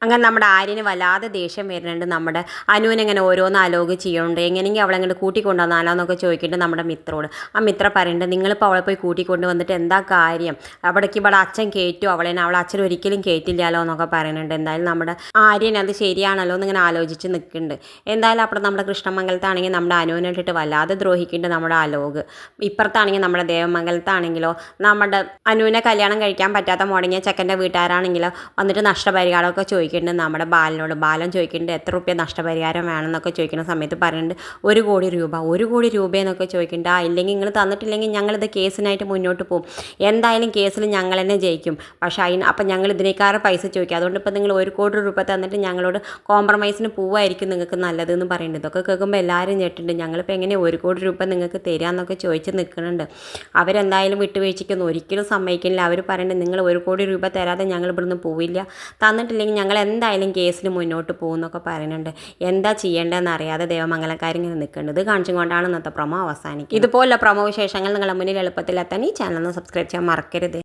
അങ്ങനെ നമ്മുടെ ആര്യന് വല്ലാതെ ദേഷ്യം വരുന്നുണ്ട്. നമ്മുടെ അനുവിനെങ്ങനെ ഓരോന്ന് ആലോചിച്ച് ചെയ്യുന്നുണ്ട്. എങ്ങനെയെങ്കിൽ അവളെ അങ്ങോട്ട് കൂട്ടിക്കൊണ്ടുവന്നാലോ എന്നൊക്കെ ചോദിക്കുന്നുണ്ട് നമ്മുടെ മിത്രോട്. ആ മിത്ര പറയുന്നുണ്ട്, നിങ്ങളിപ്പോൾ അവളെ പോയി കൂട്ടിക്കൊണ്ട് വന്നിട്ട് എന്താ കാര്യം, അവിടേക്ക് ഇവിടെ അച്ഛൻ കയറ്റും അവളെ അച്ഛൻ ഒരിക്കലും കയറ്റില്ലല്ലോ എന്നൊക്കെ പറയുന്നുണ്ട്. എന്തായാലും നമ്മുടെ ആര്യൻ അത് ശരിയാണല്ലോ എന്നിങ്ങനെ ആലോചിച്ച് നിൽക്കുന്നുണ്ട്. എന്തായാലും അപ്പോൾ നമ്മുടെ കൃഷ്ണമംഗലത്താണെങ്കിൽ നമ്മുടെ അനുവിനെ ഇട്ടിട്ട് വല്ലാതെ ദ്രോഹിക്കുന്നുണ്ട് നമ്മുടെ അലോക്. ഇപ്പുറത്താണെങ്കിൽ നമ്മുടെ ദേവമംഗലത്താണെങ്കിലോ നമ്മുടെ അനുവിനെ കല്യാണം കഴിക്കാൻ പറ്റാത്ത മുടങ്ങിയ ചെക്കൻ്റെ വീട്ടുകാരാണെങ്കിലോ വന്നിട്ട് നഷ്ടപരിഹാരമൊക്കെ ചോദിക്കുന്നുണ്ട് നമ്മുടെ ബാലനോട്. ബാലൻ ചോദിക്കുന്നുണ്ട് എത്ര റുപ്യ നഷ്ടപരിഹാരം വേണമെന്നൊക്കെ ചോദിക്കുന്ന സമയത്ത് പറയുന്നുണ്ട് 1 കോടി രൂപ. 1 കോടി രൂപയെന്നൊക്കെ ചോദിക്കുന്നുണ്ട്. ഇല്ലെങ്കിൽ നിങ്ങൾ തന്നിട്ടില്ലെങ്കിൽ ഞങ്ങളിത് കേസിനായിട്ട് മുന്നോട്ട് പോകും, എന്തായാലും കേസിൽ ഞങ്ങൾ തന്നെ ജയിക്കും, പക്ഷേ അപ്പം ഞങ്ങൾ ഇതിനേക്കാളും പൈസ ചോദിക്കും, അതുകൊണ്ട് ഇപ്പം നിങ്ങൾ 1 കോടി രൂപ തന്നിട്ട് ഞങ്ങളോട് കോംപ്രമൈസിന് പോവായിരിക്കും നിങ്ങൾക്ക് നല്ലതെന്ന് പറയുന്നുണ്ട്. ഇതൊക്കെ കേൾക്കുമ്പോൾ എല്ലാവരും ഞെട്ടുണ്ട്. ഞങ്ങളിപ്പോൾ എങ്ങനെ 1 കോടി രൂപ നിങ്ങൾക്ക് തരാമെന്നൊക്കെ ചോദിച്ച് നിൽക്കുന്നുണ്ട്. അവരെന്തായാലും വിട്ടുവീഴ്ചയ്ക്കൊന്നും ഒരിക്കലും സമ്മതിക്കില്ല. അവർ പറയുന്നുണ്ട് നിങ്ങൾ 1 കോടി രൂപ തരാതെ ഞങ്ങൾ ഇവിടുന്ന് പോവില്ല, തന്നിട്ടില്ലെങ്കിൽ ഞങ്ങൾ എന്തായാലും കേസിൽ മുന്നോട്ട് പോകുന്നൊക്കെ പറയുന്നുണ്ട്. എന്താ ചെയ്യേണ്ടതെന്ന് അറിയാതെ ദേവമംഗലക്കാരിങ്ങനെ നിൽക്കുന്നുണ്ട്. ഇത് കാണിച്ചുകൊണ്ടാണ് ഇന്നത്തെ പ്രൊമോ അവസാനിക്കുന്നത്. ഇതുപോലുള്ള പ്രൊമോ വിശേഷങ്ങൾ നിങ്ങളുടെ മുന്നിൽ എളുപ്പത്തിൽ എത്താൻ ഈ ചാനൽ ഒന്ന് സബ്സ്ക്രൈബ് ചെയ്യാൻ മറക്കരുത്.